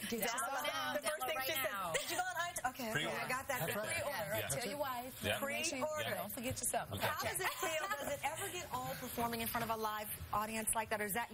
Get yourself now. The first thing she said, did you go on iTunes? Okay, Pre-order. I got that. Pre-order. Tell your wife. Make sure don't forget yourself. Okay. How does it feel? Does it ever get old performing in front of a live audience like that, or is that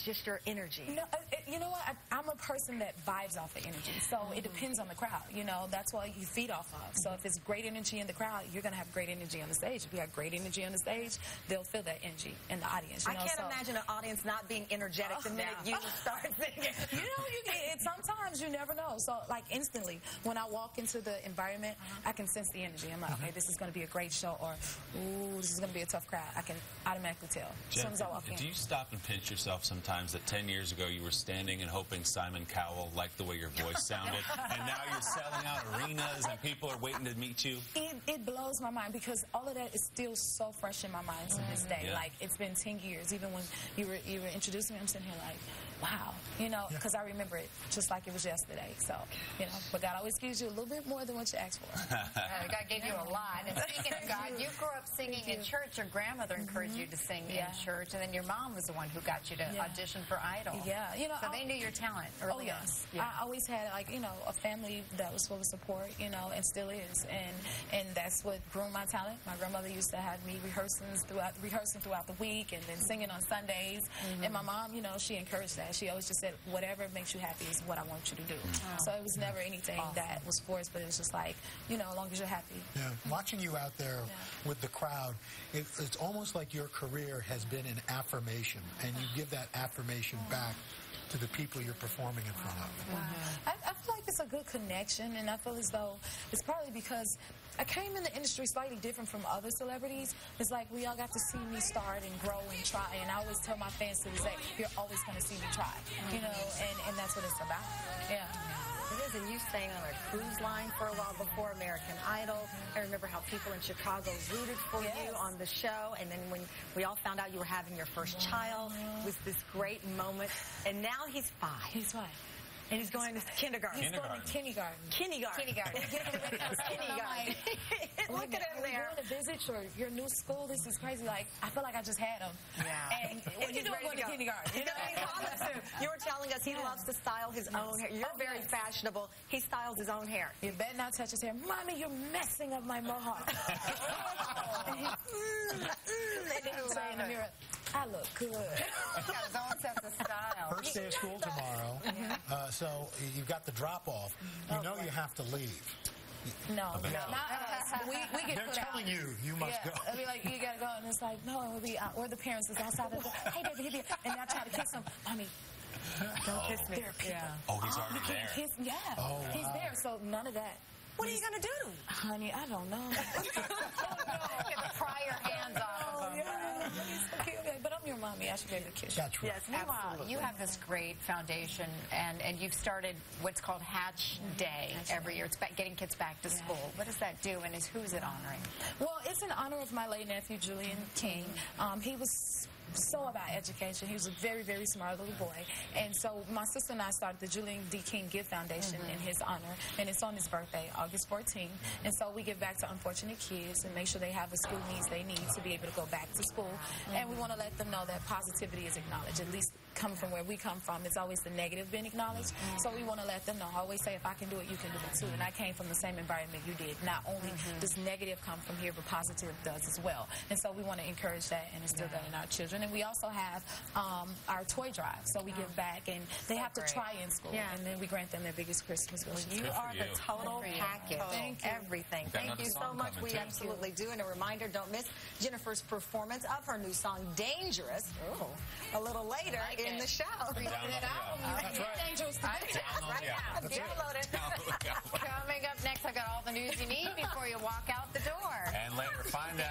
just your energy? No, you know what? I'm a person that vibes off of energy, so it depends on the crowd. You know, that's what you feed off of. So if it's great energy in the crowd, you're going to have great energy on the stage. If you have great energy on the stage, they'll feel that energy in the audience. You know? I can't imagine an audience not being energetic the minute you start singing. You know, sometimes you never know. So, like, instantly, when I walk into the environment, I can sense the energy. I'm like, okay, this is going to be a great show, or, ooh, this is going to be a tough crowd. I can automatically tell as soon as I walk in. Do you stop and pinch yourself sometimes that 10 years ago you were standing and hoping Simon Cowell liked the way your voice sounded, and now you're selling out arenas and people are waiting to meet you? It blows my mind because all of that is still so fresh in my mind to this day. Yeah. Like, it's been 10 years. Even when you were introducing me, I'm sitting here like, wow, you know, because I remember it just like it was yesterday. So, you know, but God always gives you a little bit more than what you asked for. God gave you a lot. And speaking of God, you grew up singing in church. Your grandmother encouraged you to sing in church, and then your mom was the one who got you to audition for Idol. Yeah, you know, so they knew your talent early on. Yes. I always had, like, you know, a family that was full of support, you know, and still is, and that's what grew my talent. My grandmother used to have me rehearsing throughout the week, and then singing on Sundays. And my mom, you know, she encouraged that. She always just said, whatever makes you happy is what I want you to do. So it was never anything that was forced, but it was just like, you know, as long as you're happy. Yeah, watching you out there with the crowd, it's almost like your career has been an affirmation, and you give that affirmation back to the people you're performing in front of. I feel like it's a good connection, and I feel as though it's probably because I came in the industry slightly different from other celebrities. It's like we all got to see me start and grow and try, and I always tell my fans to this day, you're always going to see me try, you know, and that's what it's about. Yeah. It is, and you sang on a cruise line for a while before American Idol. I remember how people in Chicago rooted for you on the show, and then when we all found out you were having your first child, it was this great moment, and now he's 5. He's 5. And he's going to kindergarten. He's going to kindergarten. Kindergarten. Look at him there. You're going to visit your new school. This is crazy. Like, I feel like I just had him. Yeah. And what you doing going to kindergarten? You know, you were telling us he loves to style his own hair. You're very fashionable. He styles his own hair. You better not touch his hair. Mommy, you're messing up my mohawk. And then he say in the mirror, I look good. He's got his own sense of style. First day of school tomorrow, so you've got the drop-off. You know you have to leave. No, not us. We get They're put telling out. you must go. They'll be like, you gotta go, and it's like, no, we'll be out. Or the parents is outside. They'll go, hey, baby, and I try to kiss him. Mommy, don't kiss me. There are people. Oh, he's already you can't there. kiss. Yeah, he's there. So none of that. What are you going to do? Honey, I don't know. Pry your hands off of him. But I'm your mommy. I should be able to kiss you. That's right. Yes, Meanwhile, absolutely. you have this great foundation, and you've started what's called Hatch Day every year. It's getting kids back to school. What does that do, and who's it honoring? Well, it's in honor of my late nephew, Julian King. He was so about education. He was a very, very smart little boy. And so my sister and I started the Julian D. King Gift Foundation in his honor, and it's on his birthday, August 14th. And so we give back to unfortunate kids and make sure they have the school needs they need to be able to go back to school. And we want to let them know that positivity is acknowledged, at least coming from where we come from. It's always the negative being acknowledged. So we want to let them know. I always say, if I can do it, you can do it too. And I came from the same environment you did. Not only does negative come from here, but positive does as well. And so we want to encourage that and instill that in our children. And we also have our toy drive. So we give back, and they have to try in school. And then we grant them their biggest Christmas wish. You are the total package. Thank you. Everything. Thank you so much. We absolutely do. And a reminder, don't miss Jennifer's performance of her new song, Dangerous, a little later in the show. That's right. Dangerous. Right now. Download it. Coming up next, I got all the news you need before you walk out the door. And later, find out.